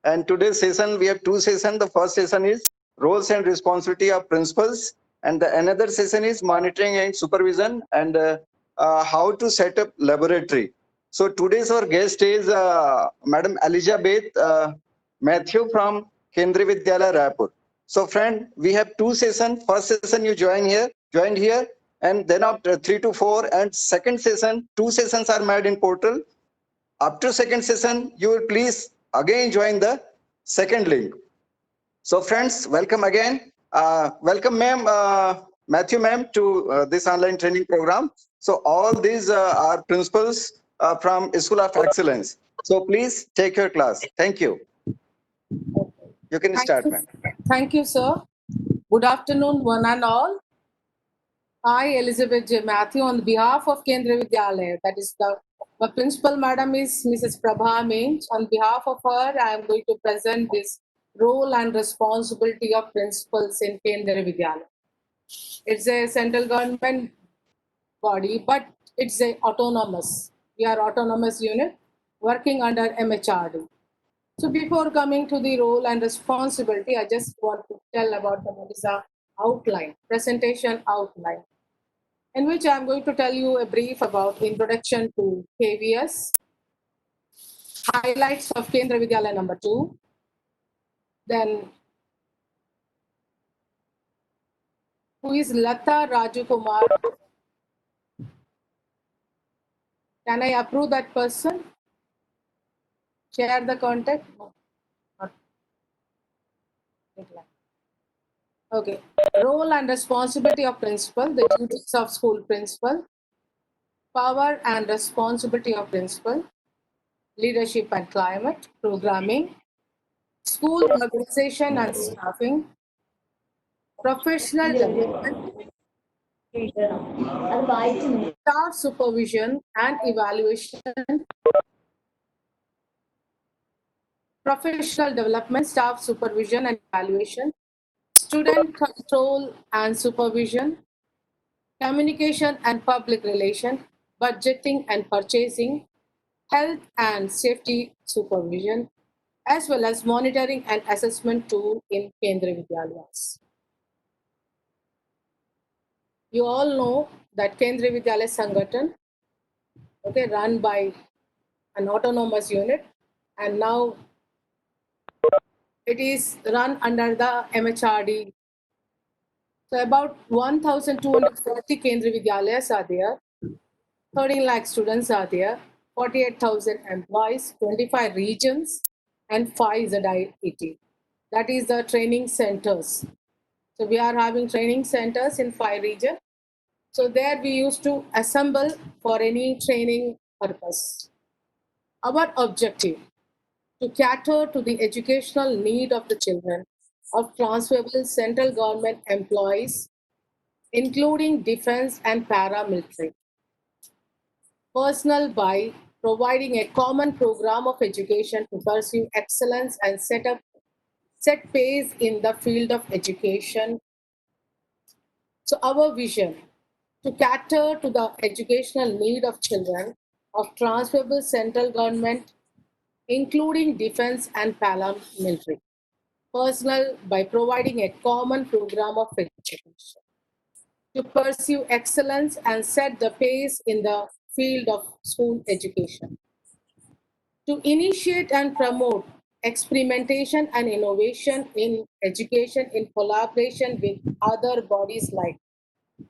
And today's session, we have two sessions. The first session is roles and responsibility of principals, and the another session is monitoring and supervision, and how to set up laboratory. So today's our guest is Madam Elizabeth Matthew from Kendriya Vidyalaya Raipur. So friend, we have two sessions. First session you joined here, and then after 3 to 4, and second session, two sessions are made in portal. After second session, you will please again join the second link. So friends, welcome again. Welcome ma'am, Matthew ma'am, to this online training program. So all these are principals from School of Excellence. So please take your class. Thank you. You can start, ma'am. Thank you, sir. Good afternoon, one and all. I, Elizabeth J. Matthew, on behalf of Kendriya Vidyalaya, that is the principal madam is Mrs. Prabha Minch. On behalf of her, I am going to present this role and responsibility of principals in Kendriya Vidyalaya. It's a central government body, but it's a autonomous. We are autonomous unit working under MHRD. So before coming to the role and responsibility, I just want to tell about the Melissa outline, presentation outline, in which I'm going to tell you a brief about introduction to KVS, highlights of Kendriya Vidyalaya number 2, then who is Lata Raju Kumar. Can I approve that person? Share the contact? No, not. Okay. Role and responsibility of principal, the duties of school principal, power and responsibility of principal, leadership and climate, programming, school organization and staffing, professional development, staff supervision and evaluation, professional development, staff supervision and evaluation, student control and supervision, communication and public relation, budgeting and purchasing, health and safety supervision, as well as monitoring and assessment tool in Kendriya Vidyalayas. You all know that Kendriya Vidyalaya Sangathan, okay, run by an autonomous unit, and now it is run under the MHRD. So about 1,240 Kendriya Vidyalayas are there, 13 lakh students are there, 48,000 employees, 25 regions, and 5 ZIET. That is the training centers. So we are having training centers in 5 regions. So there we used to assemble for any training purpose. Our objective, to cater to the educational need of the children of transferable central government employees, including defense and paramilitary. Personal by providing a common program of education to pursue excellence and set pace in the field of education. So our vision, to cater to the educational need of children of transferable central government, including defense and paramilitary. Personnel by providing a common program of education. To pursue excellence and set the pace in the field of school education. To initiate and promote experimentation and innovation in education in collaboration with other bodies like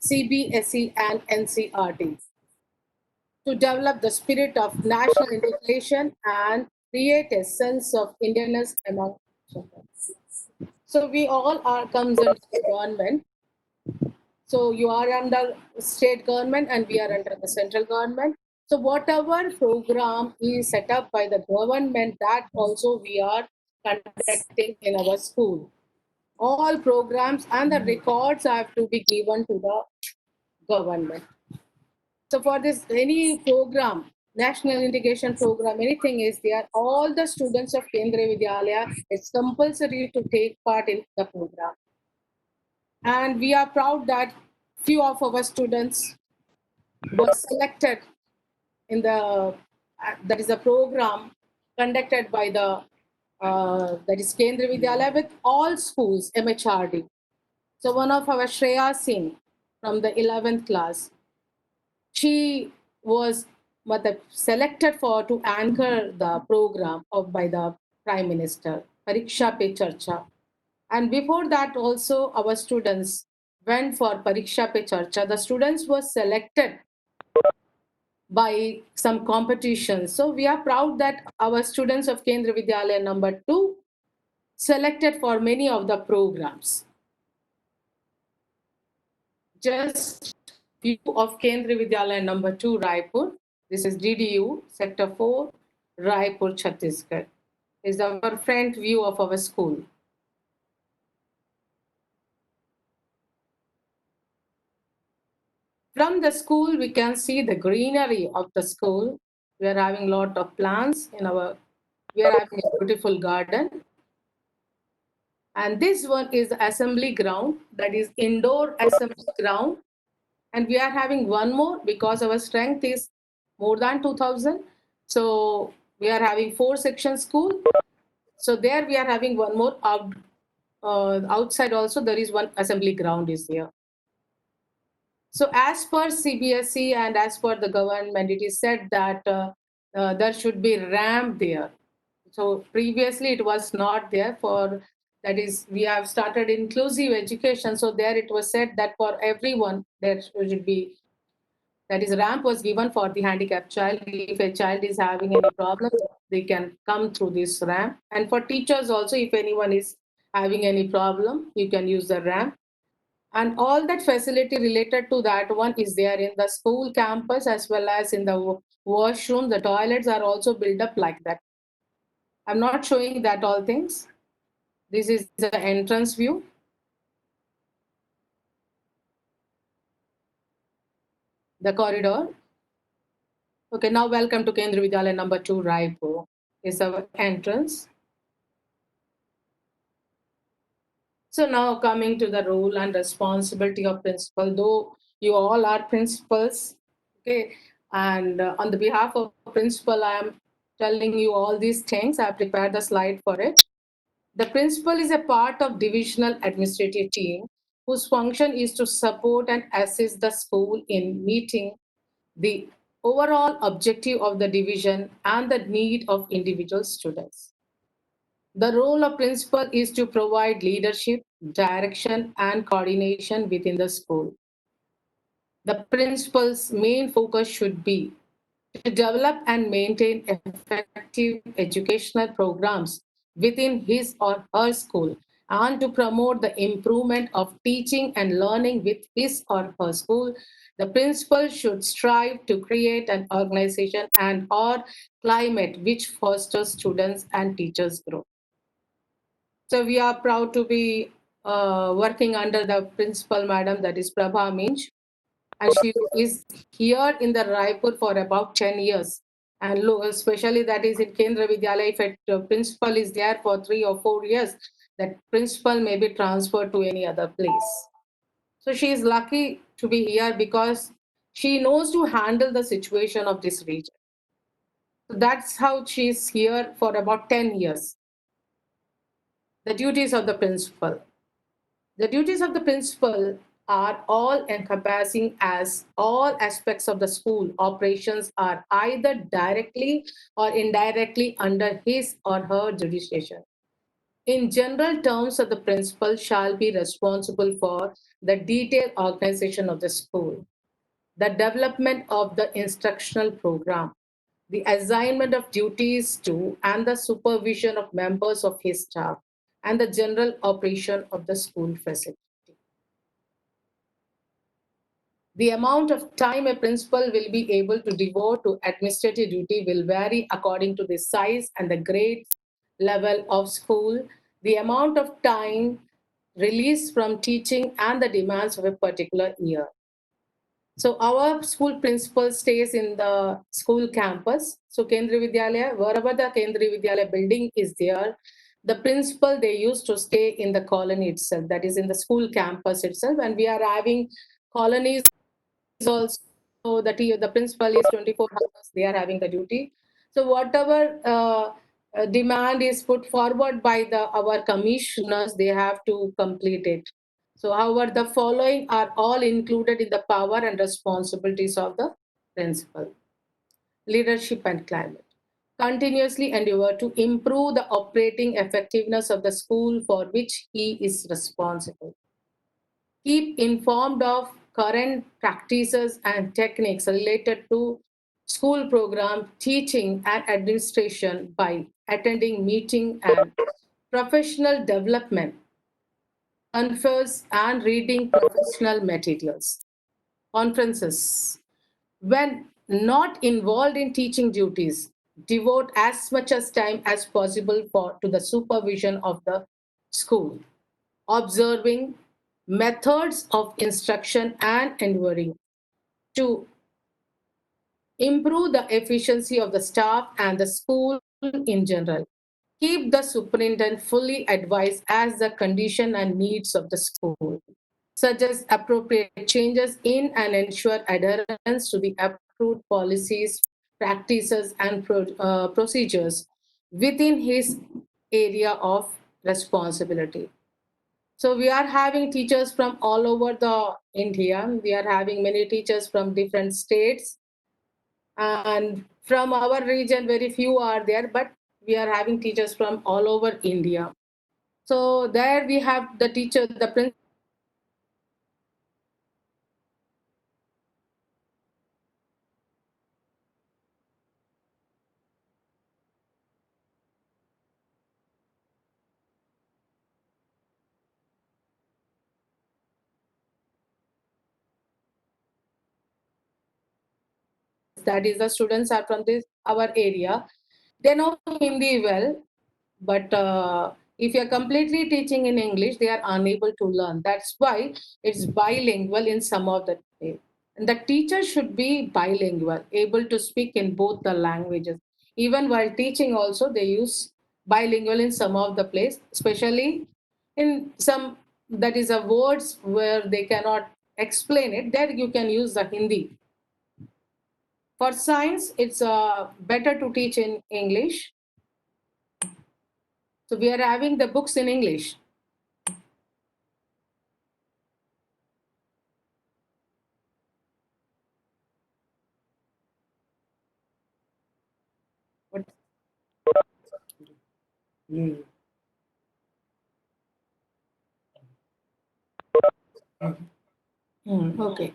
CBSE and NCERT. To develop the spirit of national integration and create a sense of Indianness among children. So we all are comes under the government. So you are under state government and we are under the central government. So whatever program is set up by the government, that also we are conducting in our school. All programs and the records have to be given to the government. So for this, any program, national integration program, anything is there, all the students of Kendriya Vidyalaya, it's compulsory to take part in the program. And we are proud that few of our students were selected in the, that is a program conducted by the that is Kendriya Vidyalaya, with all schools, MHRD. So one of our Shreya Singh from the 11th class, she was selected for to anchor the program of by the Prime Minister, Pariksha Pe Charcha. And before that also our students went for Pariksha Pe Charcha. The students were selected by some competitions. So we are proud that our students of Kendriya Vidyalaya number 2 selected for many of the programs. Just view of Kendriya Vidyalaya number 2, Raipur. This is DDU, Sector 4, Raipur, Chhattisgarh. Is our front view of our school. From the school, we can see the greenery of the school. We are having a lot of plants in our, we are having a beautiful garden. And this one is the assembly ground, that is indoor assembly ground. And we are having one more because our strength is more than 2000. So we are having 4-section school. So there we are having one more outside also there is one assembly ground is here. So as per CBSE and as per the government, it is said that there should be ramp there. So previously it was not there for, that is, we have started inclusive education. So there it was said that for everyone there should be, that is, ramp was given for the handicapped child. If a child is having any problem, they can come through this ramp. And for teachers also, if anyone is having any problem, you can use the ramp. And all that facility related to that one is there in the school campus as well as in the washroom. The toilets are also built up like that. I'm not showing that all things. This is the entrance view. The corridor. Okay, now welcome to Kendriya Vidyalaya number 2, Raipur. Is our entrance. So now coming to the role and responsibility of principal, though you all are principals, okay, and on the behalf of principal, I am telling you all these things. I prepared the slide for it. The principal is a part of divisional administrative team whose function is to support and assist the school in meeting the overall objective of the division and the need of individual students. The role of principal is to provide leadership, direction, and coordination within the school. The principal's main focus should be to develop and maintain effective educational programs within his or her school and to promote the improvement of teaching and learning with his or her school. The principal should strive to create an organization and or climate which fosters students and teachers' growth. So we are proud to be working under the principal madam, that is Prabha Minch. And she is here in the Raipur for about 10 years. And especially that is in Kendriya Vidyalaya, if a principal is there for 3 or 4 years, that principal may be transferred to any other place. So she is lucky to be here because she knows to handle the situation of this region. So that's how she is here for about 10 years. The duties of the principal. The duties of the principal are all encompassing as all aspects of the school operations are either directly or indirectly under his or her jurisdiction. In general terms, the principal shall be responsible for the detailed organization of the school, the development of the instructional program, the assignment of duties to and the supervision of members of his staff, and the general operation of the school facility. The amount of time a principal will be able to devote to administrative duty will vary according to the size and the grade level of school, the amount of time released from teaching, and the demands of a particular year. So our school principal stays in the school campus. So Kendriya Vidyalaya, wherever the Kendriya Vidyalaya building is there, the principal, they used to stay in the colony itself, that is in the school campus itself. And we are having colonies also, the principal is 24 hours, they are having the duty. So whatever demand is put forward by our commissioners, they have to complete it. So, however, the following are all included in the power and responsibilities of the principal: leadership and climate. Continuously endeavor to improve the operating effectiveness of the school for which he is responsible. Keep informed of current practices and techniques related to school program teaching and administration by attending meeting and professional development conferences and reading professional materials. Conferences. When not involved in teaching duties, devote as much as time as possible to the supervision of the school, observing methods of instruction and endeavoring to improve the efficiency of the staff and the school in general. Keep the superintendent fully advised as the condition and needs of the school, suggest appropriate changes in and ensure adherence to the approved policies, practices, and procedures within his area of responsibility. So we are having teachers from all over the India. We are having many teachers from different states, and from our region, very few are there, but we are having teachers from all over India. So there we have the teacher, the principal. That is, the students are from this our area. They know Hindi well, but if you're completely teaching in English, they are unable to learn. That's why it's bilingual in some of the way. And the teacher should be bilingual, able to speak in both the languages. Even while teaching, also they use bilingual in some of the place, especially in some that is a words where they cannot explain it. There you can use the Hindi. For science, it's better to teach in English. So we are having the books in English. What? Mm. Okay.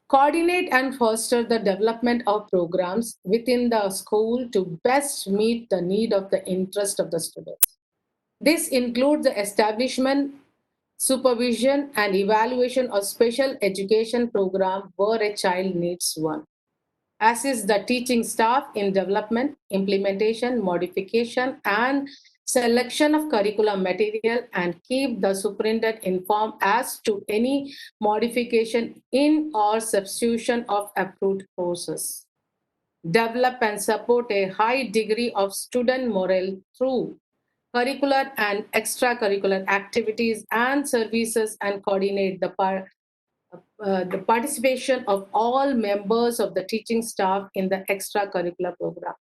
Coordinate and foster the development of programs within the school to best meet the need of the interest of the students. This includes the establishment, supervision, and evaluation of special education program where a child needs one. Assist the teaching staff in development, implementation, modification, and selection of curriculum material, and keep the superintendent informed as to any modification in or substitution of approved courses. Develop and support a high degree of student morale through curricular and extracurricular activities and services, and coordinate the participation of all members of the teaching staff in the extracurricular program.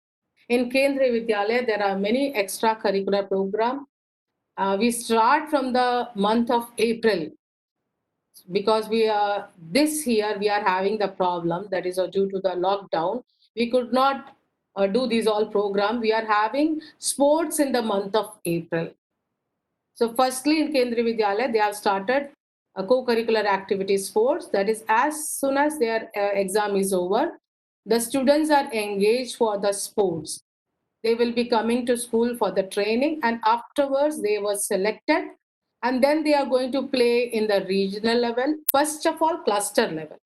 In Kendriya Vidyalaya, there are many extracurricular programs. We start from the month of April because we are this year we are having the problem that is due to the lockdown. We could not do these all program. We are having sports in the month of April. So, firstly, in Kendriya Vidyalaya, they have started a co-curricular activity sports. That is, as soon as their exam is over, the students are engaged for the sports. They will be coming to school for the training, and afterwards they were selected, and then they are going to play in the regional level. First of all, cluster level.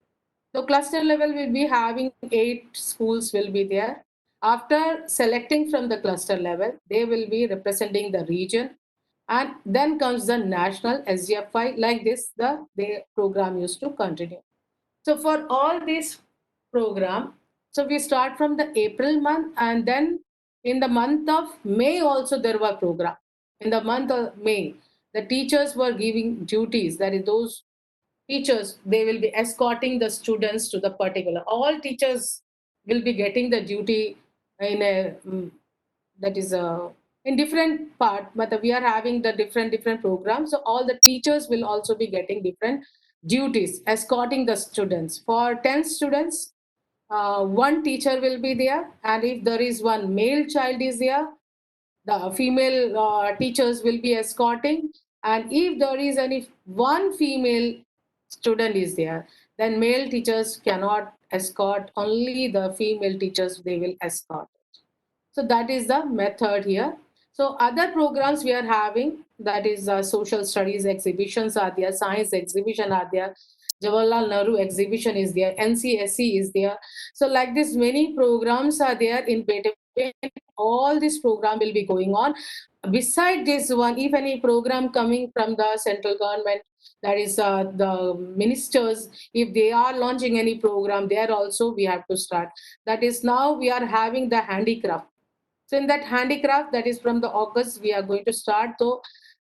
So cluster level will be having 8 schools will be there. After selecting from the cluster level, they will be representing the region, and then comes the national SGFI. Like this, the program used to continue. So for all this program, so we start from the April month, and then in the month of May also there were program. In the month of May, the teachers were giving duties. That is those teachers, they will be escorting the students to the particular. All teachers will be getting the duty in a that is a in different part, but we are having the different programs. So all the teachers will also be getting different duties, escorting the students. For 10 students, one teacher will be there, and if there is one male child is there, the female teachers will be escorting, and if there is any one female student is there, then male teachers cannot escort, only the female teachers they will escort. So that is the method here. So other programs we are having, that is social studies exhibitions are there, science exhibition are there, Jawaharlal Nehru exhibition is there, NCSC is there. So like this, many programs are there in Beethoven. All this program will be going on. Beside this one, if any program coming from the central government, that is the ministers, if they are launching any program, there also we have to start. That is, now we are having the handicraft. So in that handicraft, that is from the August, we are going to start. So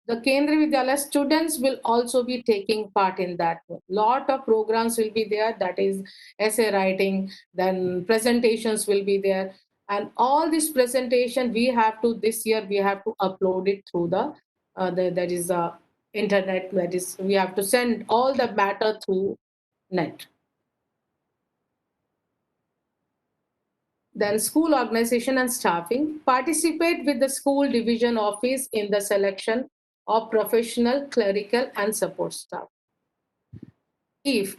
the Kendriya Vidyalaya students will also be taking part in that. Lot of programs will be there. That is essay writing, then presentations will be there. And all this presentation we have to, this year, we have to upload it through that is internet. That is, we have to send all the matter through net. Then school organization and staffing. Participate with the school division office in the selection of professional, clerical, and support staff. If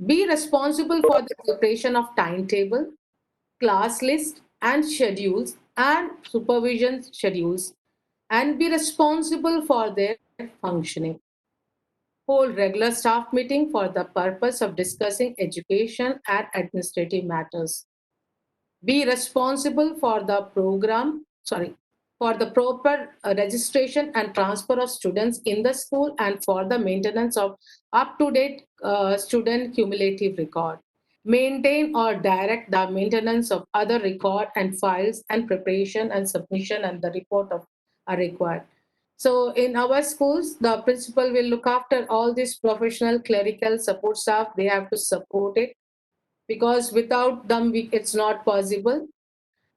be responsible for the preparation of timetable, class list, and schedules, and supervision schedules, and be responsible for their functioning. Hold regular staff meeting for the purpose of discussing education and administrative matters. Be responsible for the for the proper registration and transfer of students in the school, and for the maintenance of up-to-date student cumulative record. Maintain or direct the maintenance of other record and files, and preparation and submission and the report of are required. So in our schools, the principal will look after all these professional clerical support staff. They have to support it, because without them it's not possible.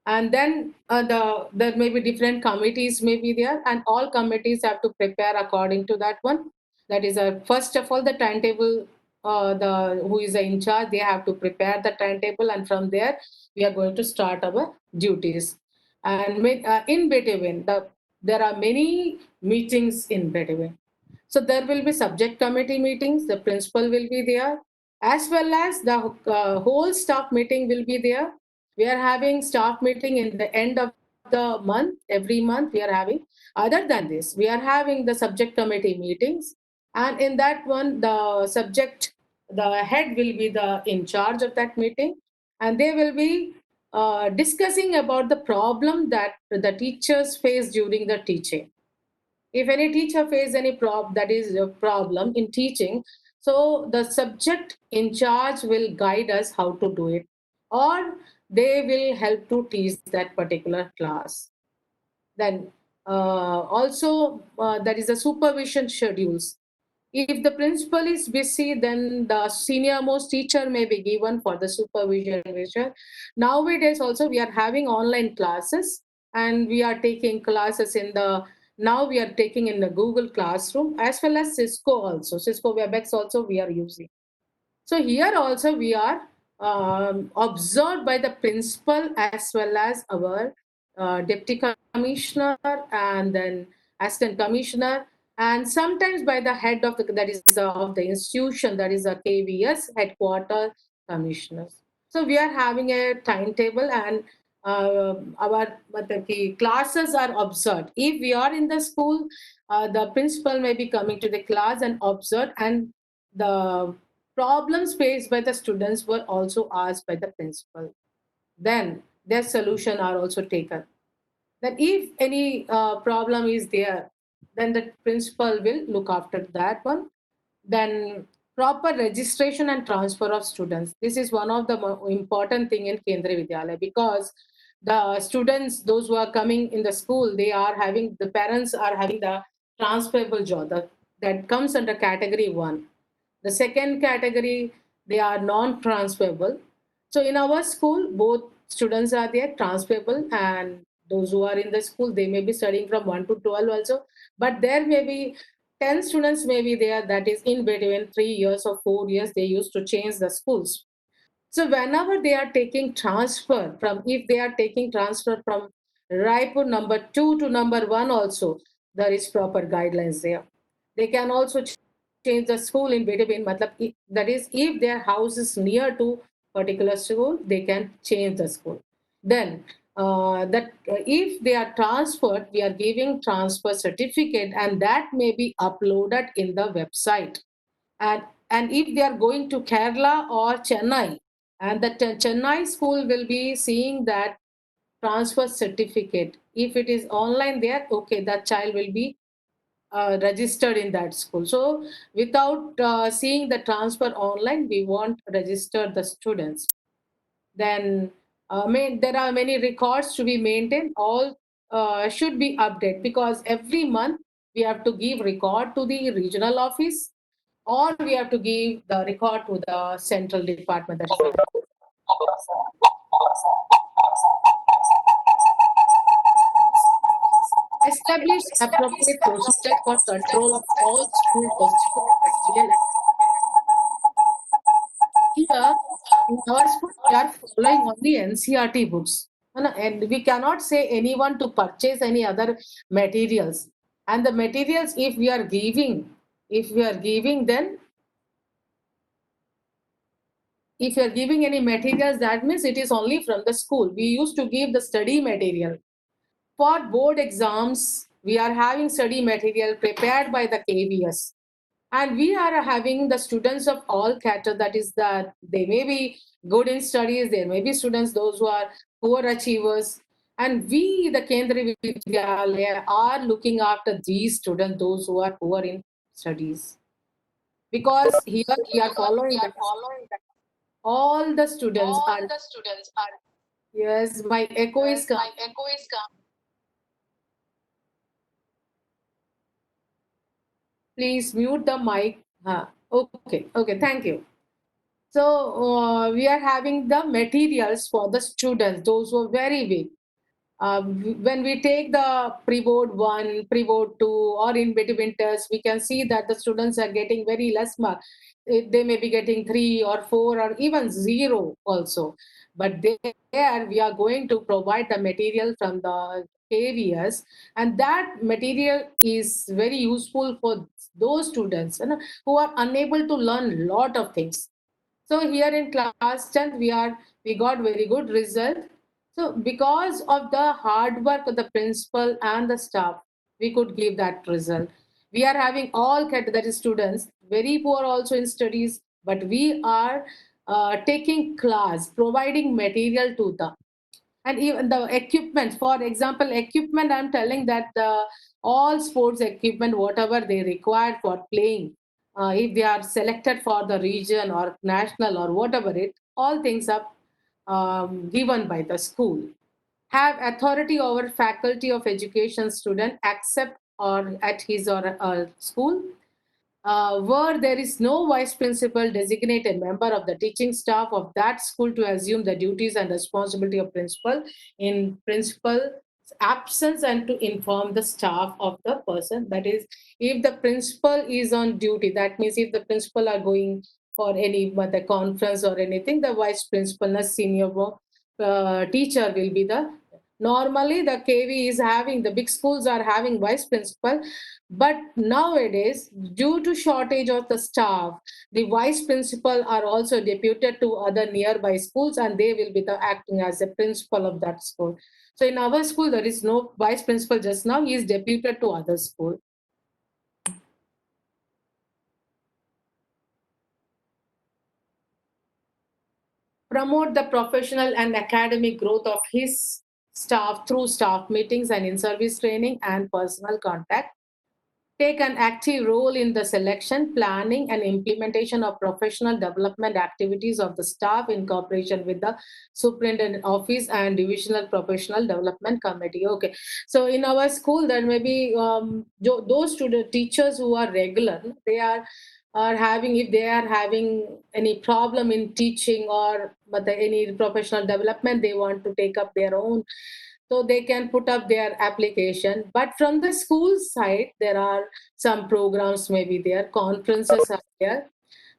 And then there may be different committees may be there, and all committees have to prepare according to that one. That is first of all the timetable. The who is in charge, they have to prepare the timetable, and from there we are going to start our duties. And in between, there are many meetings in between. So there will be subject committee meetings, the principal will be there, as well as the whole staff meeting will be there. We are having staff meeting in the end of the month, every month we are having. Other than this, we are having the subject committee meetings, and in that one, the head will be the in charge of that meeting, and they will be discussing about the problem that the teachers face during the teaching. If any teacher face any that is a problem in teaching, so the subject in charge will guide us how to do it, or they will help to teach that particular class. Then also there is a supervision schedules. If the principal is busy, then the senior most teacher may be given for the supervision. Nowadays also we are having online classes, and we are taking classes in the, now we are taking in the Google Classroom, as well as Cisco also. Cisco WebEx also we are using. So here also we are observed by the principal, as well as our deputy commissioner, and then assistant commissioner, and sometimes by the head of the, that is of the institution, that is a KVS headquarter commissioners. So we are having a timetable, and our classes are observed. If we are in the school, the principal may be coming to the class and observed, and the problems faced by the students were also asked by the principal. Then their solution are also taken. That if any problem is there, then the principal will look after that one. Then proper registration and transfer of students. This is one of the important thing in Kendriya Vidyalaya, because the students, those who are coming in the school, they are having, the parents are having the transferable job that comes under category 1. The second category, they are non-transferable. So in our school, both students are there, transferable, and those who are in the school, they may be studying from 1 to 12 also, but there may be 10 students may be there, that is in between 3 years or 4 years, they used to change the schools. So whenever they are taking transfer from, if they are taking transfer from Raipur number 2 to number 1 also, there is proper guidelines there. They can also change the school in between. That is, if their house is near to particular school, they can change the school. Then that if they are transferred, we are giving transfer certificate, and that may be uploaded in the website. And if they are going to Kerala or Chennai, and the Chennai school will be seeing that transfer certificate. If it is online there, okay, that child will be registered in that school. So without seeing the transfer online, we won't register the students. Then there are many records to be maintained. All should be updated, because every month we have to give record to the regional office, or we have to give the record to the central department. That is establish appropriate procedure for control of all school postal material. Here, in our school, we are following only NCRT books. And we cannot say anyone to purchase any other materials. And the materials, if we are giving, then if you are giving any materials, that means it is only from the school. We used to give the study material. For board exams, we are having study material prepared by the KVS. And we are having the students of all categories, that is that they may be good in studies, there may be students, those who are poor achievers. And we, the Kendriya Vidyalaya, are looking after these students, those who are poor in studies. Because here we are following that all the students are. Yes, my echo is coming. Please mute the mic. Okay, thank you. So we are having the materials for the students, those who are very weak. When we take the pre-board 1, pre-board 2, or in between tests, we can see that the students are getting very less mark. They may be getting 3 or 4 or even 0 also. But there we are going to provide the material from the KVS, and that material is very useful for those students, who are unable to learn a lot of things. So here in class 10th, we got very good result. So because of the hard work of the principal and the staff, we could give that result. We are having all category students, very poor also in studies, but we are taking class, providing material to them. And even the equipment, for example, equipment, I'm telling that all sports equipment, whatever they require for playing, if they are selected for the region or national or whatever it, all things are given by the school. Have authority over faculty of education student accept or at his or her school. Where there is no vice principal, designate a member of the teaching staff of that school to assume the duties and responsibility of principal in principal's absence, and to inform the staff of the person. That is, if the principal is on duty, that means if the principal are going for any the conference or anything, the vice principal, the senior teacher will be the. Normally, the KV is having, the big schools are having vice principal, but nowadays, due to shortage of the staff, the vice principal are also deputed to other nearby schools, and they will be the acting as a principal of that school. So in our school, there is no vice principal just now. He is deputed to other school. Promote the professional and academic growth of his staff through staff meetings and in-service training and personal contact. Take an active role in the selection, planning, and implementation of professional development activities of the staff in cooperation with the superintendent office and divisional professional development committee. Okay, so in our school, there may be those student teachers who are regular. They are are having, if they are having any problem in teaching or but any professional development, they want to take up their own, so they can put up their application. But from the school side, there are some programs, maybe there conferences are there,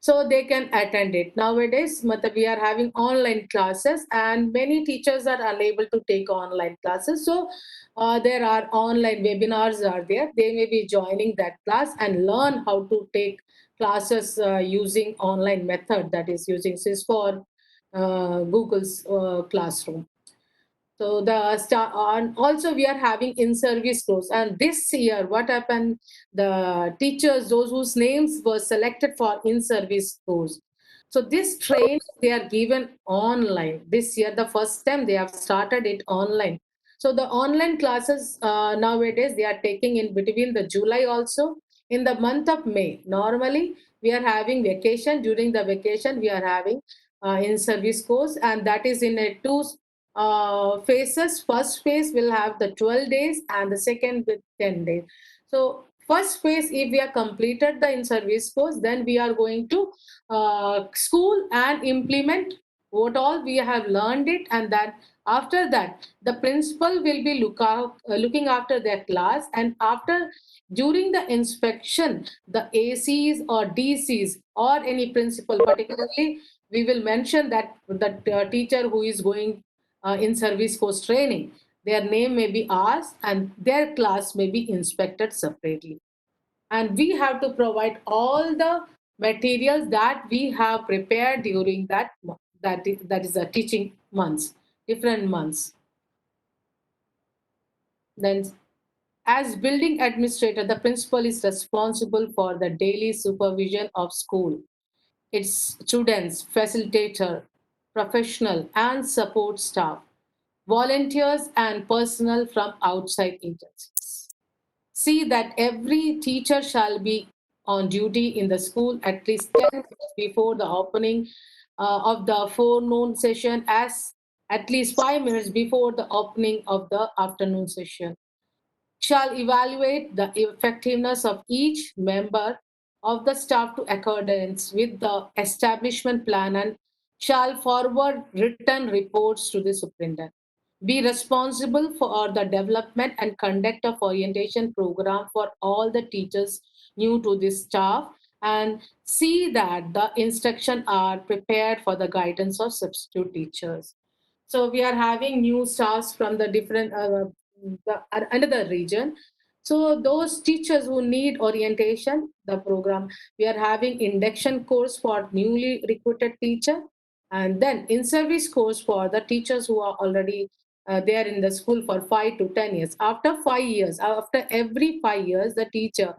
so they can attend it. Nowadays, we are having online classes, and many teachers are unable to take online classes. So there are online webinars are there. They may be joining that class and learn how to take classes using online method, that is using SIS for Google's Classroom. So the star, and also we are having in-service course. And this year, what happened? The teachers, those whose names were selected for in-service course. So this train they are given online this year. The first time they have started it online. So the online classes nowadays they are taking in between the July also in the month of May. Normally we are having vacation. During the vacation we are having in-service course, and that is in a two phases. First phase will have the 12 days and the second with 10 days. So first phase, if we have completed the in-service course, then we are going to school and implement what all we have learned it. And that after that, the principal will be looking after their class. And after, during the inspection, the ACs or DCs or any principal, particularly, we will mention that the teacher who is going in service course training, their name may be asked and their class may be inspected separately. And we have to provide all the materials that we have prepared during that is the teaching months, different months. Then, as building administrator, the principal is responsible for the daily supervision of school, its students, facilitator, professional, and support staff, volunteers, and personnel from outside agencies. See that every teacher shall be on duty in the school at least 10 minutes before the opening of the forenoon session, as at least 5 minutes before the opening of the afternoon session. Shall evaluate the effectiveness of each member of the staff to accordance with the establishment plan and shall forward written reports to the superintendent. Be responsible for the development and conduct of orientation program for all the teachers new to this staff, and see that the instruction are prepared for the guidance of substitute teachers. So we are having new staffs from the different another region. So those teachers who need orientation, the program, we are having induction course for newly recruited teacher, and then in service course for the teachers who are already there in the school for 5 to 10 years. After 5 years, after every 5 years, the teacher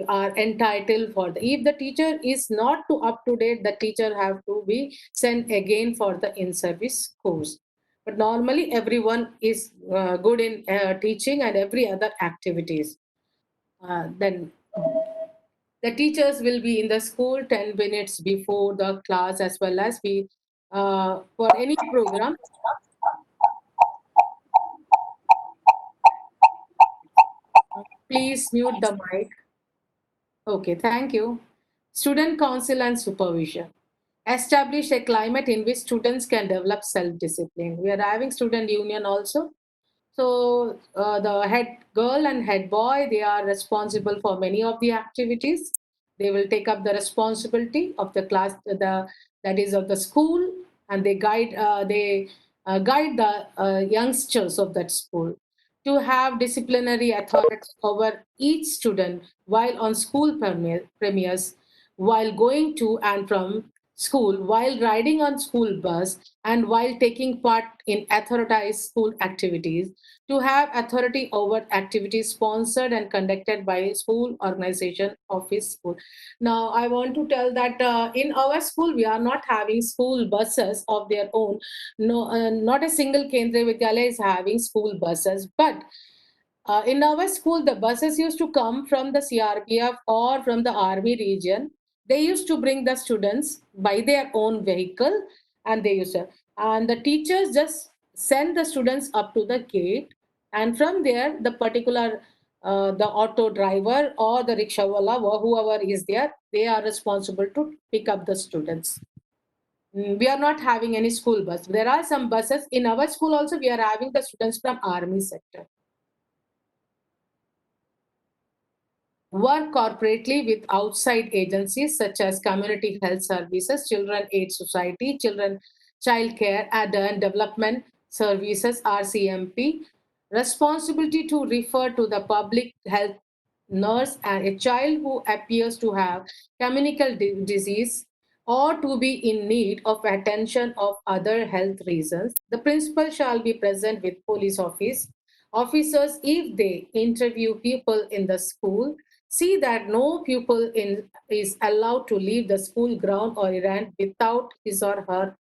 are entitled for the, if the teacher is not to up to date, the teacher have to be sent again for the in service course. But normally everyone is good in teaching and every other activities. Then the teachers will be in the school 10 minutes before the class, as well as we for any program. Please mute the mic. Okay, thank you. Student council and supervision. Establish a climate in which students can develop self-discipline. We are having student union also. So the head girl and head boy, they are responsible for many of the activities. They will take up the responsibility of the class, the that is of the school, and they guide the youngsters of that school to have disciplinary authority over each student while on school premises, while going to and from school, while riding on school bus, and while taking part in authorized school activities, to have authority over activities sponsored and conducted by school organization of his school. Now, I want to tell that in our school, we are not having school buses of their own. No, not a single Kendriya Vidyalaya is having school buses, but in our school, the buses used to come from the CRPF or from the army region. They used to bring the students by their own vehicle, and they used to, and the teachers just send the students up to the gate, and from there, the particular the auto driver or the rickshawala or whoever is there, they are responsible to pick up the students. We are not having any school bus. There are some buses in our school also. We are having the students from army sector. Work corporately with outside agencies such as community health services, children aid society, children child care and development services, RCMP. Responsibility to refer to the public health nurse and a child who appears to have communicable disease or to be in need of attention of other health reasons. The principal shall be present with police officers if they interview people in the school. See that no pupil is allowed to leave the school ground or errand without his or her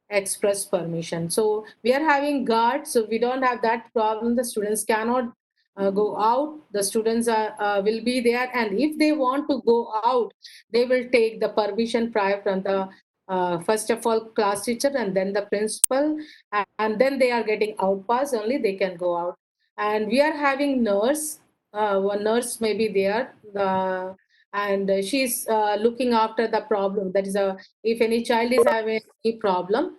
express permission. So we are having guards, so we don't have that problem. The students cannot go out. The students will be there, and if they want to go out, they will take the permission prior from the first of all class teacher and then the principal, and then they are getting out pass only they can go out. And we are having nurse. One nurse may be there, and she's looking after the problem. That is a if any child is having any problem,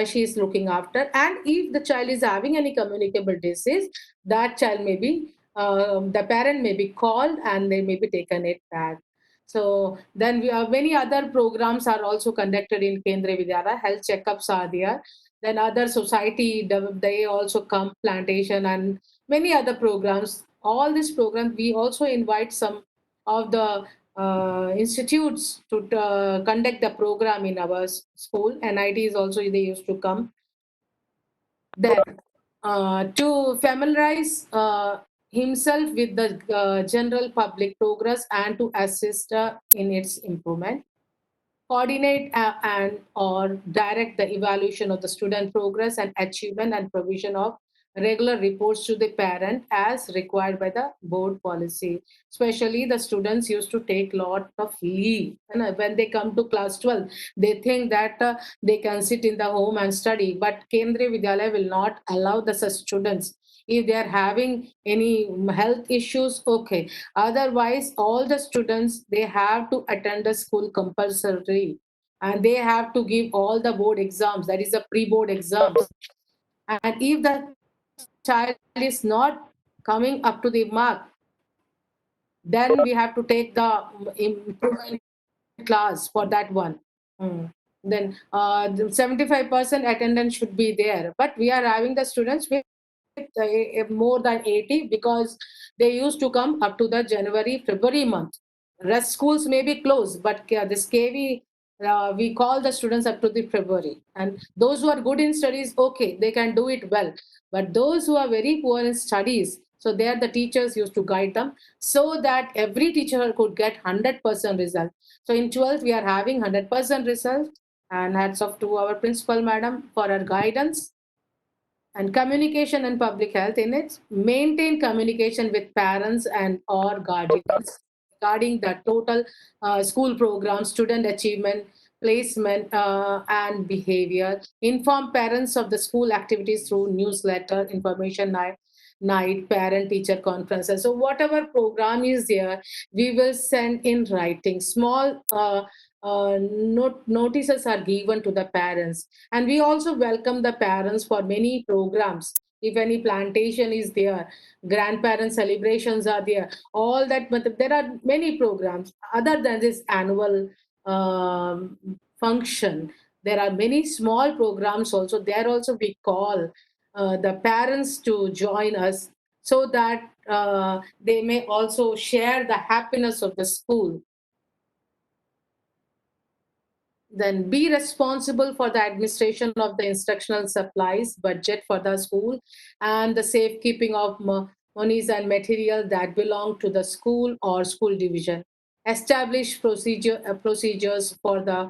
she is looking after. And if the child is having any communicable disease, that child may be, the parent may be called and they may be taken it back. So then we have many other programs are also conducted in Kendriya Vidyalaya. Health checkups are there. Then other society, they also come plantation and many other programs. All these programs, we also invite some of the institutes to conduct the program in our school. NITs also they used to come. Then to familiarize himself with the general public progress and to assist in its improvement, coordinate and or direct the evaluation of the student progress and achievement and provision of regular reports to the parent as required by the board policy. Especially the students used to take lot of leave, and when they come to class 12 they think that they can sit in the home and study, but Kendriya Vidyalaya will not allow the such students. If they are having any health issues, okay. Otherwise, all the students they have to attend the school compulsory, and they have to give all the board exams. That is the pre-board exams. And if the child is not coming up to the mark, then we have to take the improvement class for that one. Mm. Then the 75% attendance should be there. But we are having the students with more than 80 because they used to come up to the January, February month. Rest schools may be closed, but this KV, we call the students up to the February. And those who are good in studies, okay, they can do it well. But those who are very poor in studies, so there the teachers used to guide them so that every teacher could get 100% result. So in 12th, we are having 100% result. And hats off to our principal madam for her guidance. And communication and public health in it, maintain communication with parents and or guardians regarding the total school program, student achievement, placement, and behavior. Inform parents of the school activities through newsletter, information night, parent teacher conferences. So whatever program is there, we will send in writing. Small notices are given to the parents, and we also welcome the parents for many programs. If any plantation is there, grandparent celebrations are there, all that. But there are many programs other than this annual function. There are many small programs also. There also we call the parents to join us so that they may also share the happiness of the school. Then be responsible for the administration of the instructional supplies budget for the school and the safekeeping of monies and material that belong to the school or school division. Establish procedures for the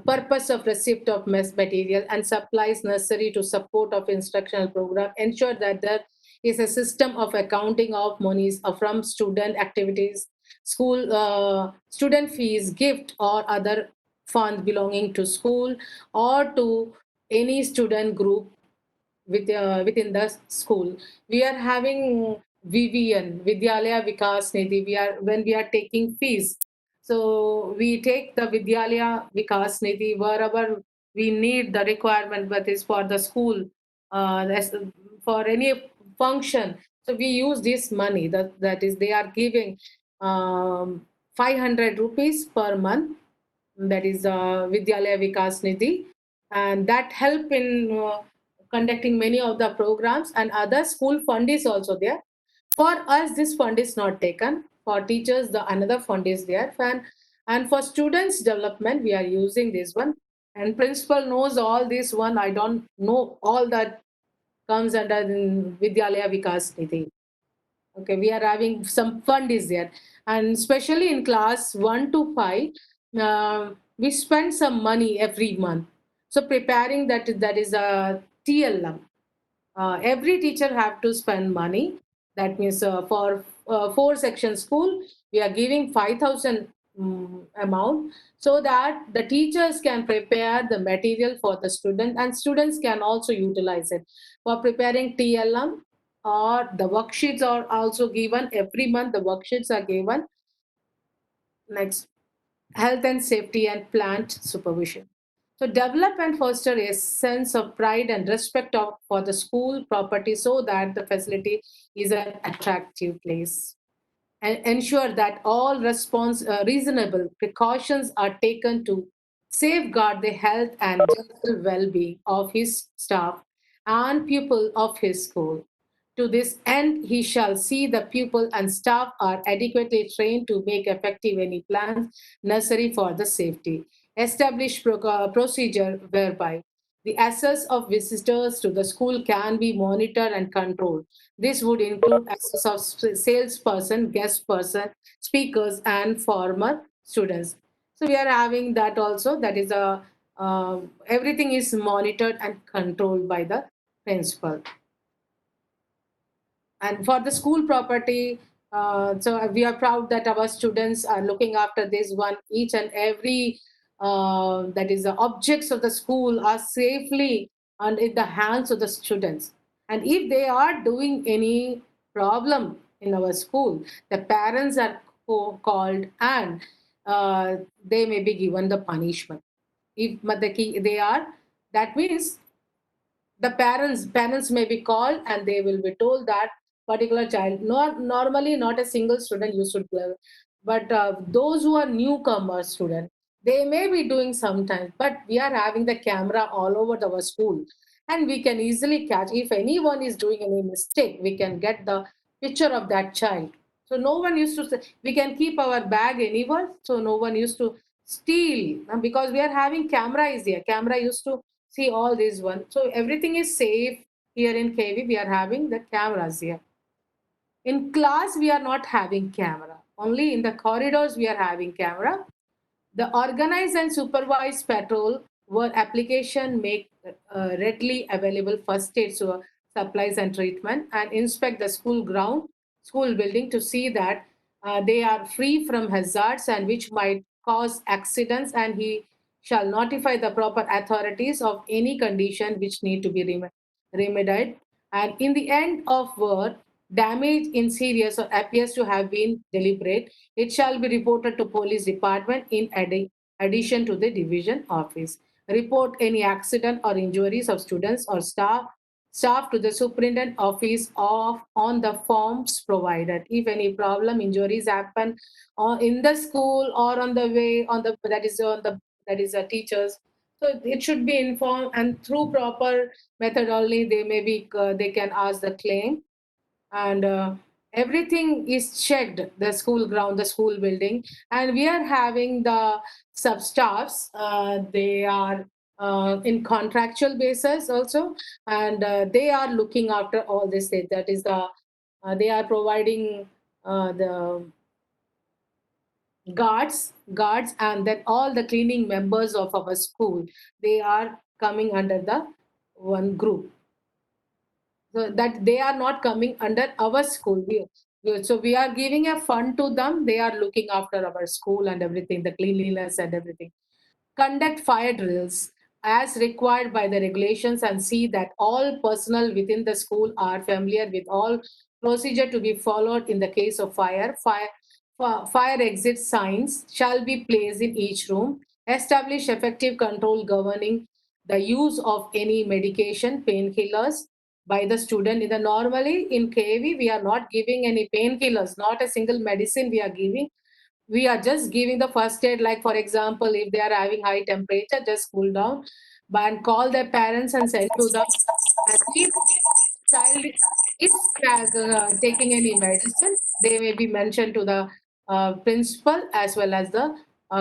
purpose of receipt of mess material and supplies necessary to support of instructional program. Ensure that there is a system of accounting of monies from student activities, school student fees, gift or other fund belonging to school or to any student group within the school. We are having VVN, Vidyalaya Vikas Nidhi. When we are taking fees, so we take the Vidyalaya Vikas Nidhi wherever we need the requirement, but is for the school, for any function. So we use this money that is they are giving 500 rupees per month. That is Vidyalaya Vikas Nidhi, and that help in conducting many of the programs, and other school fund is also there. For us, this fund is not taken. For teachers, the another fund is there. And for students development, we are using this one. And principal knows all this one. I don't know all that comes under Vidyalaya Vikas Nidhi. Okay, we are having some fund is there, and especially in class 1 to 5, we spend some money every month. So preparing that is a TLM. Every teacher have to spend money. That means for 4 section school, we are giving 5,000 amount, so that the teachers can prepare the material for the student, and students can also utilize it for preparing TLM. Or the worksheets are also given every month. The worksheets are given. Next, health and safety and plant supervision. So develop and foster a sense of pride and respect for the school property, so that the facility is an attractive place. And ensure that all reasonable precautions are taken to safeguard the health and general well-being of his staff and pupil of his school. To this end, he shall see the pupil and staff are adequately trained to make effective any plans necessary for the safety. Establish procedure whereby the access of visitors to the school can be monitored and controlled. This would include access of salesperson, guest person, speakers, and former students. So we are having that also. That is a everything is monitored and controlled by the principal. And for the school property, so we are proud that our students are looking after this one. Each and every that is the objects of the school are safely and in the hands of the students. And if they are doing any problem in our school, the parents are called, and they may be given the punishment. If they are, that means the parents may be called, and they will be told that particular child, not normally not a single student you should play, but those who are newcomer student, they may be doing sometimes, but we are having the camera all over our school, and we can easily catch if anyone is doing any mistake. We can get the picture of that child. So no one used to say we can keep our bag anywhere, so no one used to steal, because we are having camera is there. Camera used to see all these one. So everything is safe here in KV. We are having the cameras here. In class, we are not having camera. Only in the corridors we are having camera. The organized and supervised patrol where application make readily available first aid supplies and treatment, and inspect the school ground, school building to see that they are free from hazards and which might cause accidents, and he shall notify the proper authorities of any condition which need to be remedied. And in the end of work, damage in serious or appears to have been deliberate, it shall be reported to police department in addition to the division office. Report any accident or injuries of students or staff to the superintendent office of on the forms provided. If any problem injuries happen or in the school or on the way on the that is teachers, so it should be informed, and through proper method only they may be they can ask the claim. And everything is checked, the school ground, the school building, and we are having the sub staffs. They are in contractual basis also, and they are looking after all this. That is the they are providing the guards, and then all the cleaning members of our school, they are coming under the one group, so that they are not coming under our school. So we are giving a fund to them. They are looking after our school and everything, the cleanliness and everything. Conduct fire drills as required by the regulations, and see that all personnel within the school are familiar with all procedure to be followed in the case of fire. Fire exit signs shall be placed in each room. Establish effective control governing the use of any medication, painkillers by the student. In the normally in KV, we are not giving any painkillers, not a single medicine we are giving. We are just giving the first aid, like for example, if they are having high temperature, just cool down, and call their parents and send to the, and if child is taking any medicine, they may be mentioned to the principal as well as the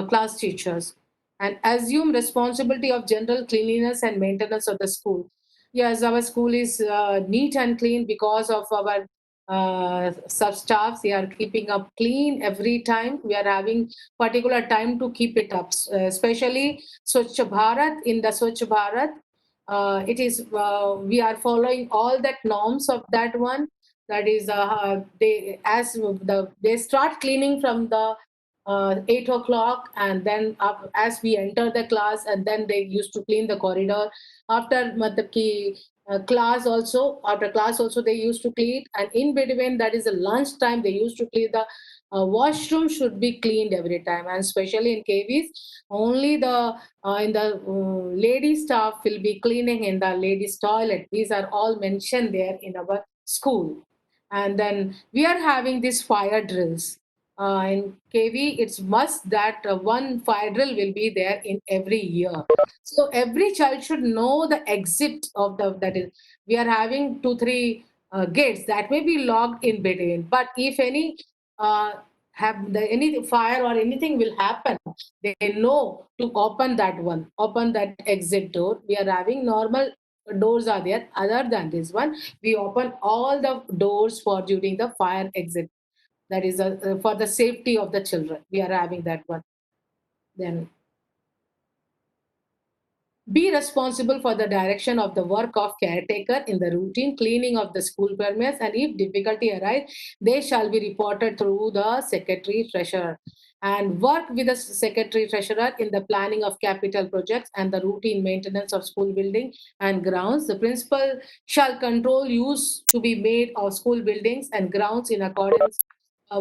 class teachers. And assume responsibility of general cleanliness and maintenance of the school. Yes, our school is neat and clean because of our sub staffs. They are keeping up clean every time. We are having particular time to keep it up, especially Swachh Bharat. In the Swachh Bharat, it is we are following all that norms of that one. That is they as the they start cleaning from the 8 o'clock, and then as we enter the class, and then they used to clean the corridor after matlab ki, class also. After class also they used to clean, and in between, that is the lunch time, they used to clean the washroom should be cleaned every time, and especially in KVs, only the in the lady staff will be cleaning in the ladies toilet. These are all mentioned there in our school. And then we are having these fire drills in KV. It's must that one fire drill will be there in every year. So every child should know the exit of the, that is, we are having 2 3 gates that may be locked in between, but if any uh, have the, any fire or anything will happen, they know to open that one, open that exit door. We are having normal doors are there. Other than this one, we open all the doors for during the fire exit. That is for the safety of the children. We are having that one. Then be responsible for the direction of the work of caretaker in the routine cleaning of the school premises, and if difficulty arise, they shall be reported through the secretary treasurer. And work with the secretary treasurer in the planning of capital projects and the routine maintenance of school building and grounds. The principal shall control use to be made of school buildings and grounds in accordance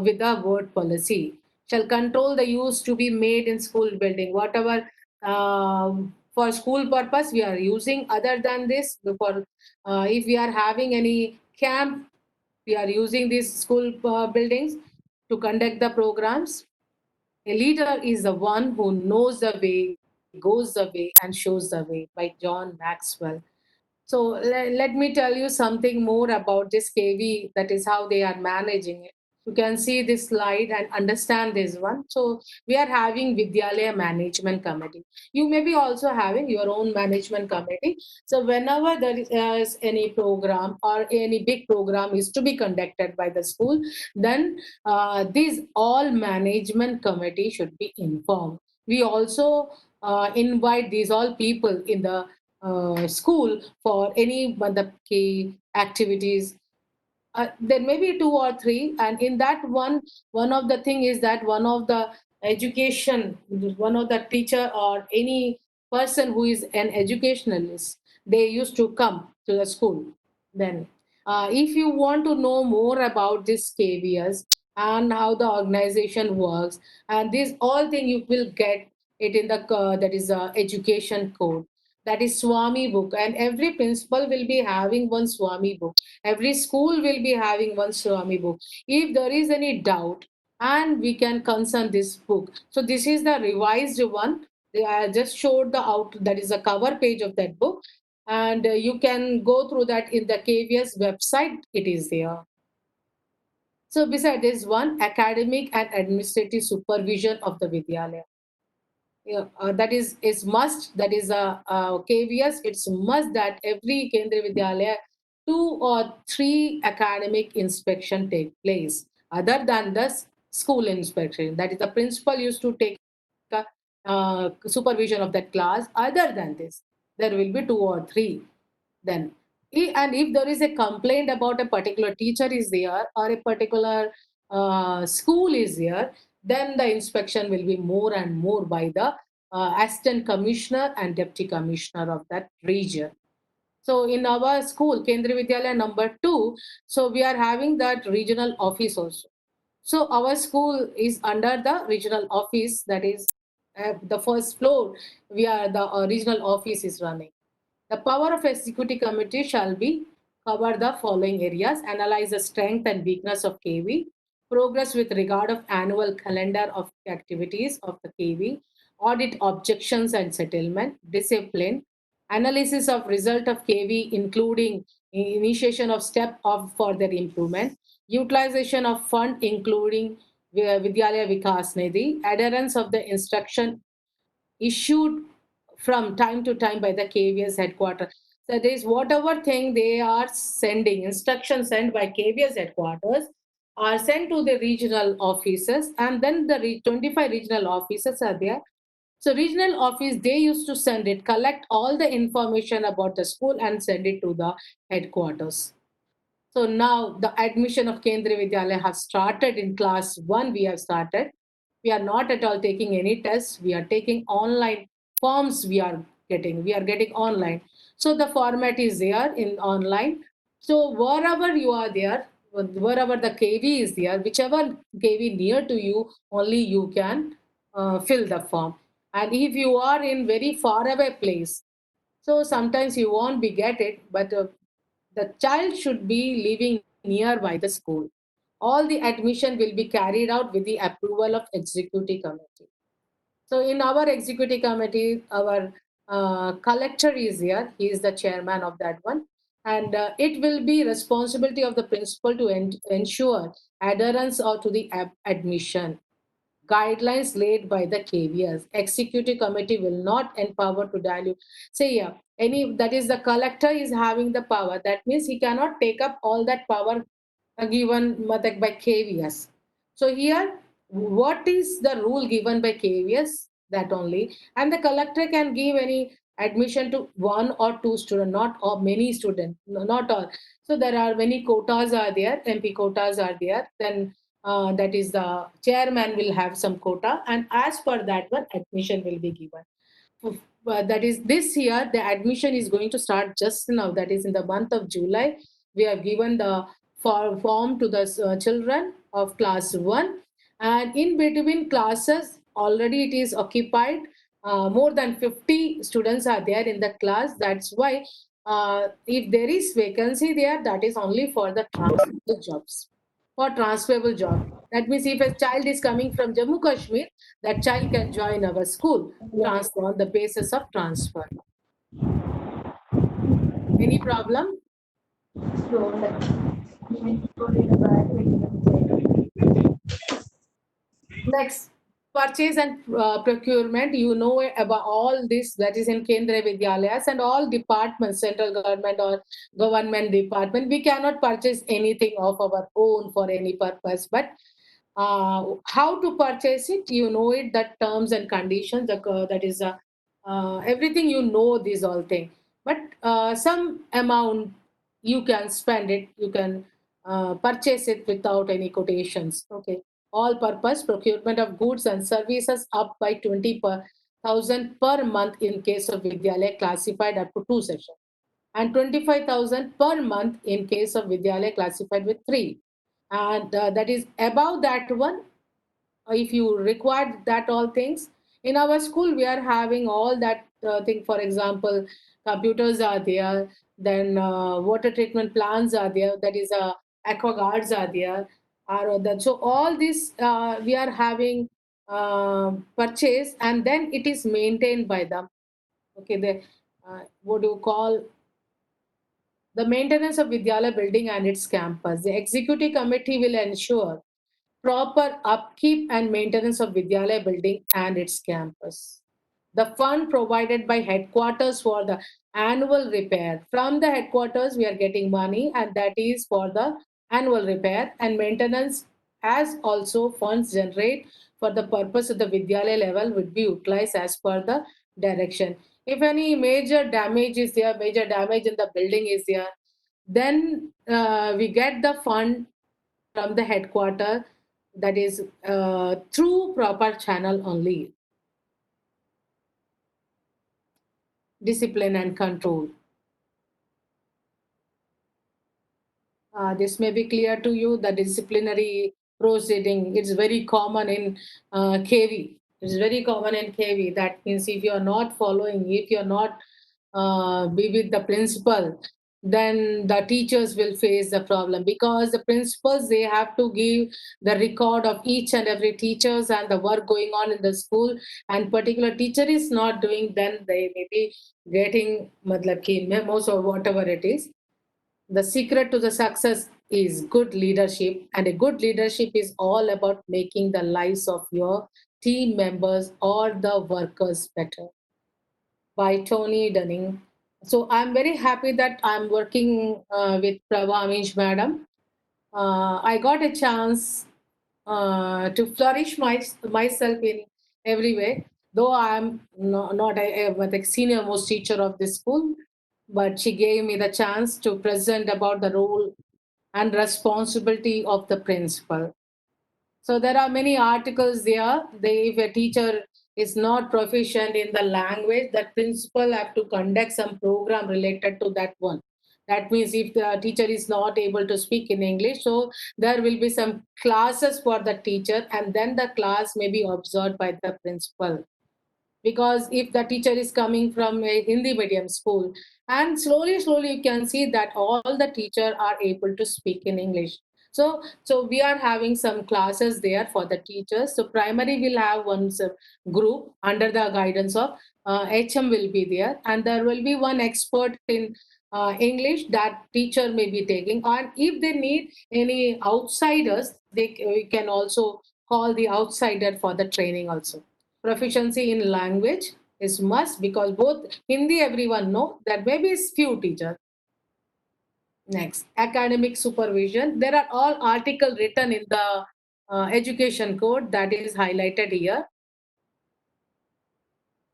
with the word policy. Shall control the use to be made in school building. Whatever for school purpose we are using, other than this, for if we are having any camp, we are using these school buildings to conduct the programs. A leader is the one who knows the way, goes the way, and shows the way, by John Maxwell. So let me tell you something more about this KV, that is how they are managing it. You can see this slide and understand this one. So we are having Vidyalaya Management Committee. You may be also having your own management committee. So whenever there is any program or any big program is to be conducted by the school, then these all management committee should be informed. We also invite these all people in the school for any matlab ki activities. There may be 2 or 3, and in that one of the thing is that one of the education, one of the teacher or any person who is an educationalist, they used to come to the school. Then if you want to know more about this KVS and how the organization works, and this all thing you will get it in the that is education code, that is Swami book, and every principal will be having one Swami book. Every school will be having one Swami book. If there is any doubt, and we can consult this book. So this is the revised one. I just showed the out, that is the cover page of that book, and you can go through that in the KVS website. It is there. So beside this one, academic and administrative supervision of the Vidyalaya. Yeah, that is must. That is a KVS. It's must that every Kendriya Vidyalaya 2 or 3 academic inspection take place other than the school inspection. That is the principal used to take a, supervision of that class. Other than this, there will be 2 or 3. Then and if there is a complaint about a particular teacher is there or a particular school is there, then the inspection will be more and more by the assistant commissioner and deputy commissioner of that region. So in our school, Kendriya Vidyalaya number 2, so we are having that regional office also. So our school is under the regional office, that is the first floor. We are the regional office is running. The power of executive committee shall be cover the following areas: analyze the strength and weakness of KV, progress with regard of annual calendar of activities of the KV, audit objections and settlement, discipline, analysis of result of KV, including initiation of step of further improvement, utilization of fund, including Vidyalaya Vikas Nidhi, adherence of the instruction issued from time to time by the KVS headquarters. So there is whatever thing they are sending, instructions sent by KVS headquarters are sent to the regional offices, and then the 25 regional offices are there. So regional office, they used to send it, collect all the information about the school and send it to the headquarters. So now the admission of Kendriya Vidyalaya has started in class 1. We have started. We are not at all taking any tests. We are taking online forms. We are getting online. So the format is there in online. So wherever you are there, wherever the KV is there, whichever KV near to you, only you can fill the form. And if you are in very far away place, so sometimes you won't be get it, but the child should be living nearby the school. All the admission will be carried out with the approval of executive committee. So in our executive committee, our collector is here. He is the chairman of that one. And it will be responsibility of the principal to ensure adherence or to the admission guidelines laid by the KVS. Executive committee will not empower to dilute. Say, yeah, any that is the collector is having the power. That means he cannot take up all that power given by KVS. So here, what is the rule given by KVS? That only, and the collector can give any admission to one or two student, not or many student, not all. So there are many quotas are there, MP quotas are there. Then that is the chairman will have some quota, and as per that one, admission will be given. That is this year, the admission is going to start just now. That is in the month of July. We have given the form to the children of class 1, and in between classes already it is occupied. More than 50 students are there in the class. That's why if there is vacancy there, that is only for the transferable jobs, for transferable job. That means if a child is coming from Jammu Kashmir, that child can join our school transfer on the basis of transfer. Any problem? Next, purchase and procurement. You know about all this that is in Kendriya Vidyalayas and all departments, central government or government department. We cannot purchase anything of our own for any purpose, but how to purchase it, you know it, that terms and conditions, that is everything, you know these all things. But some amount you can spend it, you can purchase it without any quotations. Okay. All purpose procurement of goods and services up by 20,000 per month in case of Vidyalaya classified up to 2 sessions, and 25,000 per month in case of Vidyalaya classified with 3. And that is above that one, if you require that all things. In our school we are having all that thing. For example, computers are there, then water treatment plants are there, that is aqua guards are there, are that. So all this we are having purchase, and then it is maintained by them. Okay, the what do you call, the maintenance of Vidyalaya building and its campus. The executive committee will ensure proper upkeep and maintenance of Vidyalaya building and its campus. The fund provided by headquarters for the annual repair. From the headquarters, we are getting money, and that is for the annual repair and maintenance, as also funds generate for the purpose of the Vidyalaya level would be utilized as per the direction. If any major damage is there, major damage in the building is there, then we get the fund from the headquarter, that is through proper channel only. Discipline and control. This may be clear to you. The disciplinary proceeding, it's very common in KV. It's very common in KV. That means if you're not following, if you're not be with the principal, then the teachers will face the problem, because the principals, they have to give the record of each and every teachers and the work going on in the school, and particular teacher is not doing, then they may be getting matlab ki memos or whatever it is. The secret to the success is good leadership, and a good leadership is all about making the lives of your team members or the workers better. By Tony Dunning. So I'm very happy that I'm working with Prabha Amish madam. I got a chance to flourish myself in every way. Though I'm not the senior most teacher of this school, but she gave me the chance to present about the role and responsibility of the principal. So there are many articles there. If a teacher is not proficient in the language, that principal have to conduct some program related to that one. That means if the teacher is not able to speak in English, so there will be some classes for the teacher, and then the class may be observed by the principal. Because if the teacher is coming from a Hindi medium school, and slowly you can see that all the teacher are able to speak in English. So we are having some classes there for the teachers. So primary will have one group under the guidance of HM will be there, and there will be one expert in English that teacher may be taking. And if they need any outsiders, we can also call the outsider for the training also. Proficiency in language is must, because both Hindi everyone know, that maybe few teachers. Next, academic supervision. There are all article written in the education code that is highlighted here.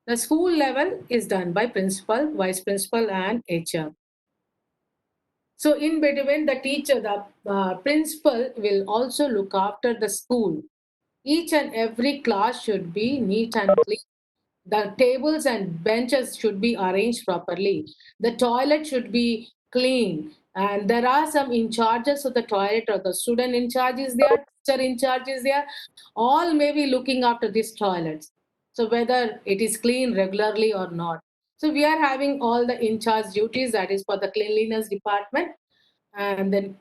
The school level is done by principal, vice principal, and HR. So in between, the teacher, the principal will also look after the school. Each and every class should be neat and clean. The tables and benches should be arranged properly. The toilet should be clean. And there are some in charges of the toilet, or the student in charge is there, teacher in charge is there. All may be looking after these toilets. So whether it is clean regularly or not. So we are having all the in charge duties, that is for the cleanliness department. And then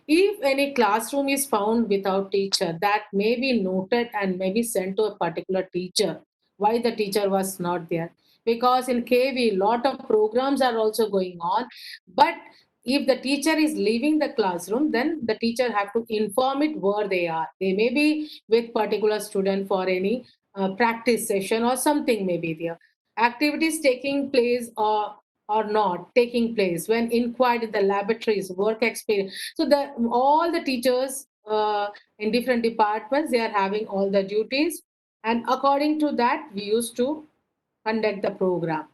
if any classroom is found without teacher, that may be noted and may be sent to a particular teacher, why the teacher was not there. Because in KV lot of programs are also going on, but if the teacher is leaving the classroom, then the teacher have to inform it where they are. They may be with particular student for any practice session or something may be there. Activities taking place or not taking place when inquired in the laboratories, work experience. So the all the teachers in different departments, they are having all the duties, and according to that we used to conduct the program.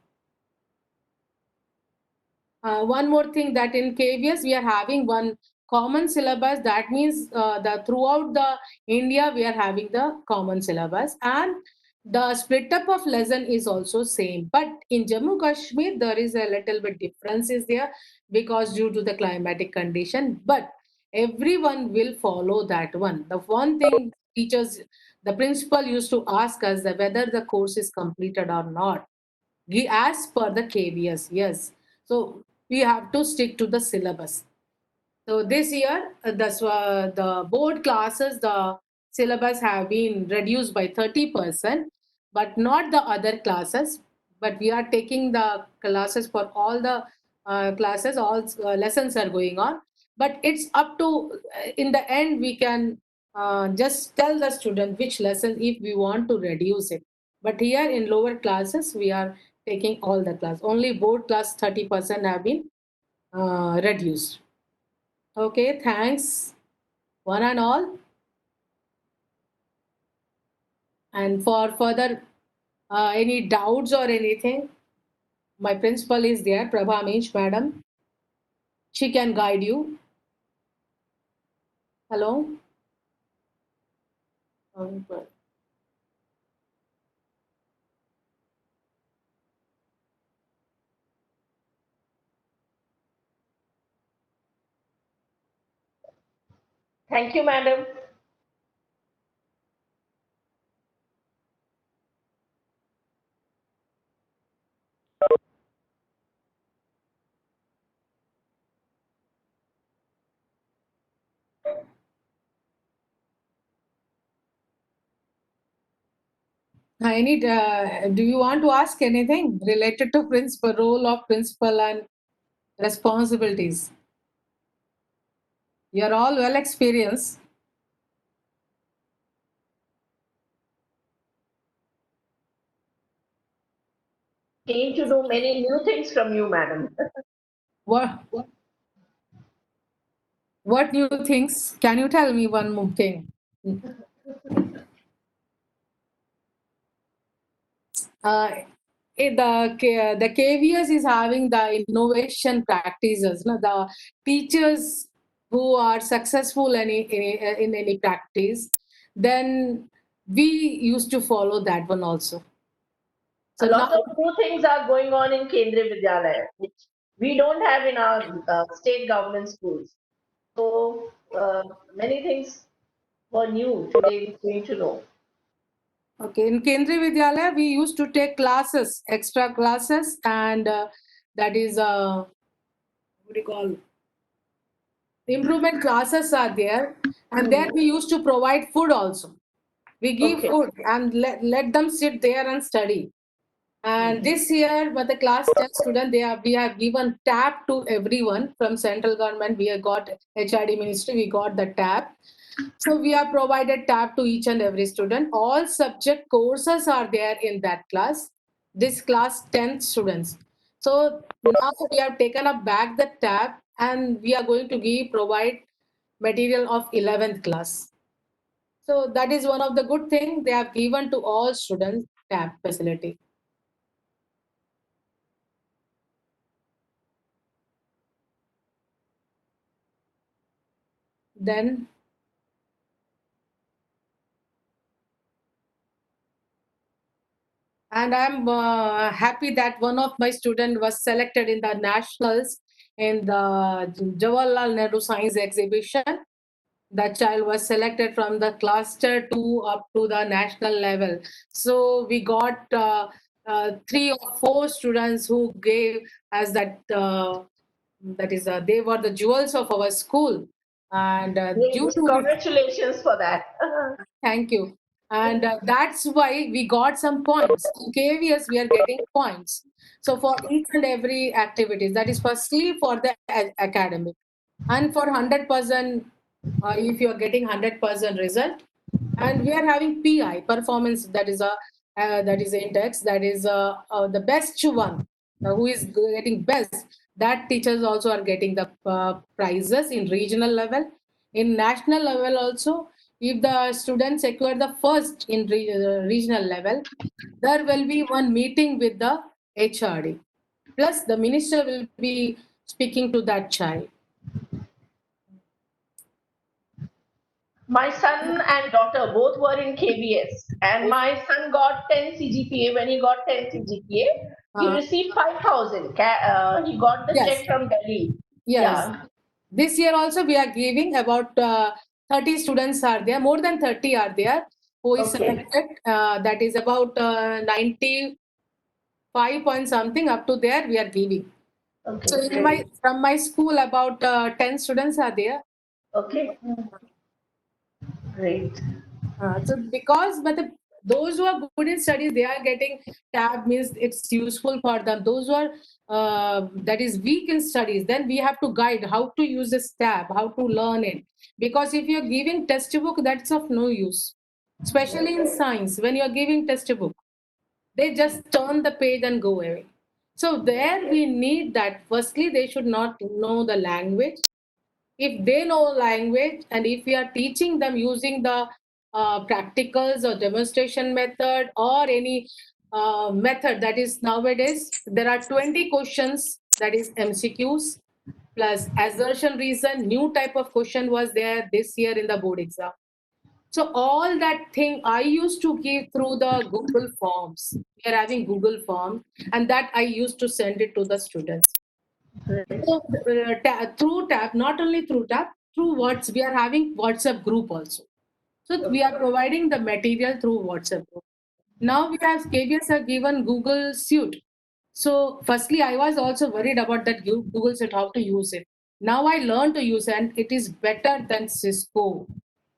One more thing, that in KVS we are having one common syllabus. That means the throughout the India we are having the common syllabus, and the split up of lesson is also same. But in Jammu Kashmir there is a little bit difference is there, because due to the climatic condition. But everyone will follow that one. The one thing teachers, the principal used to ask us that whether the course is completed or not, as per the KVS, yes. So we have to stick to the syllabus. So this year, the board classes, the syllabus have been reduced by 30%, but not the other classes. But we are taking the classes for all the classes, all lessons are going on. But it's up to, in the end, we can just tell the student which lesson if we want to reduce it. But here in lower classes, we are taking all the class. Only board class 30% have been reduced. Okay, thanks one and all. And for further any doubts or anything, my principal is there, Prabha Amish madam. She can guide you. Hello. Um, Thank you, madam. Do you want to ask anything related to principal, role of principal and responsibilities? You're all well experienced. Came to know many new things from you, madam. What new things? Can you tell me one more thing? The KVS is having the innovation practices. No? The teachers who are successful in any practice, then we used to follow that one also. A lot of new things are going on in Kendriya Vidyalaya, which we don't have in our state government schools. So many things were new today. We're going to know. Okay, in Kendriya Vidyalaya, we used to take classes, extra classes, and that is what do you call improvement classes are there, and there we used to provide food also. We give food and let them sit there and study. And this year, with the class 10 student, we have given tab to everyone from central government. We have got HRD ministry, we got the tab. So we have provided tab to each and every student. All subject courses are there in that class. This class 10 students. So now we have taken up back the tab and we are going to provide material of 11th class. So that is one of the good things they have given to all students tab facility. Then and I'm happy that one of my students was selected in the nationals in the Jawaharlal Nehru Science Exhibition. That child was selected from the cluster 2 up to the national level. So we got 3 or 4 students who gave as that they were the jewels of our school. And due to congratulations for that. thank you. And that's why we got some points. In KVS, we are getting points. So for each and every activities, that is firstly for the academic. And for 100%, if you are getting 100% result, and we are having PI performance, that is index, that is the best one, who is getting best. That teachers also are getting the prizes in regional level, in national level also. If the students secure the first in regional level, there will be one meeting with the HRD. Plus, the minister will be speaking to that child. My son and daughter both were in KVS, and my son got 10 CGPA. When he got 10 CGPA, he received 5,000. He got the check from Delhi. Yes. Yeah. This year also we are giving about 30 students are there, more than 30 are there who is selected. That is about 95 point something up to there we are giving. Okay. So from my school about 10 students are there. Okay. Great. So because those who are good in studies, they are getting tab, means it's useful for them. Those who are that is weak in studies, then we have to guide how to use this tab, how to learn it. Because if you're giving textbook, that's of no use. Especially in science, when you're giving textbook, they just turn the page and go away. So there we need that. Firstly, they should not know the language. If they know language and if we are teaching them using the practicals or demonstration method or any method, that is nowadays there are 20 questions, that is MCQs plus assertion reason. New type of question was there this year in the board exam. So all that thing I used to give through the Google Forms. We are having Google Forms, and that I used to send it to the students. So, through tab, not only through tab, through we are having WhatsApp group also. So we are providing the material through WhatsApp group. Now we have KBS have given Google Suite. So firstly, I was also worried about that Google Suite, how to use it. Now I learned to use it, and it is better than Cisco.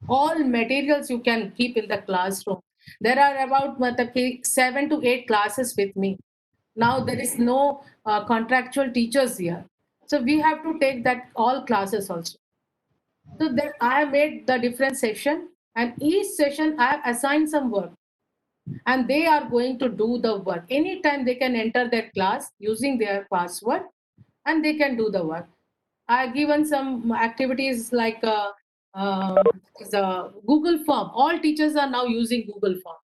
All materials you can keep in the classroom. There are about 7 to 8 classes with me. Now there is no contractual teachers here. So we have to take that all classes also. So then I have made the different section, and each session I have assigned some work, and they are going to do the work. Anytime they can enter that class using their password, and they can do the work. I have given some activities like the Google Form. All teachers are now using Google Form,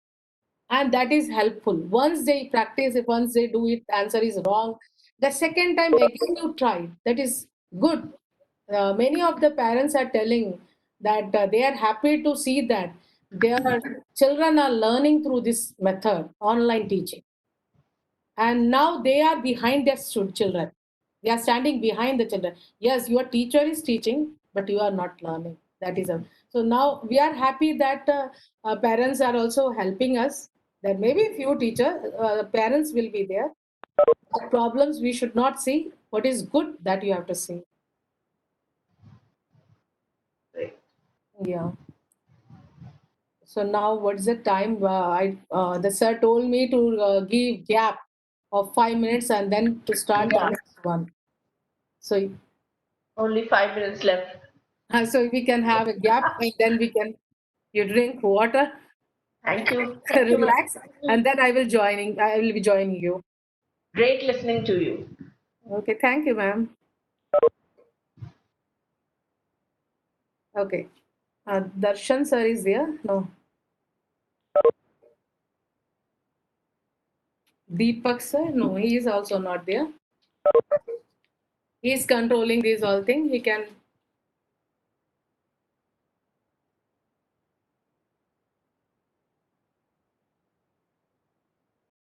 and that is helpful. Once they practice, if once they do it, answer is wrong. The second time again you try. That is good. Many of the parents are telling that they are happy to see that their children are learning through this method, online teaching, and now they are behind their children. They are standing behind the children. Yes, your teacher is teaching, but you are not learning. That is a so now we are happy that parents are also helping us. There may be few parents will be there. The problems we should not see. What is good, that you have to see. Right. Yeah. So now what's the time? The sir told me to give gap of 5 minutes and then to start the Yeah. next one. So Only 5 minutes left. so we can have a gap, and then we can you drink water, Thank you. Thank you, ma'am. relax, and then I will be joining you. Great listening to you. Okay, thank you, ma'am. Okay. Darshan sir is there? No. Deepak sir? No, he is also not there. He is controlling these all things. He can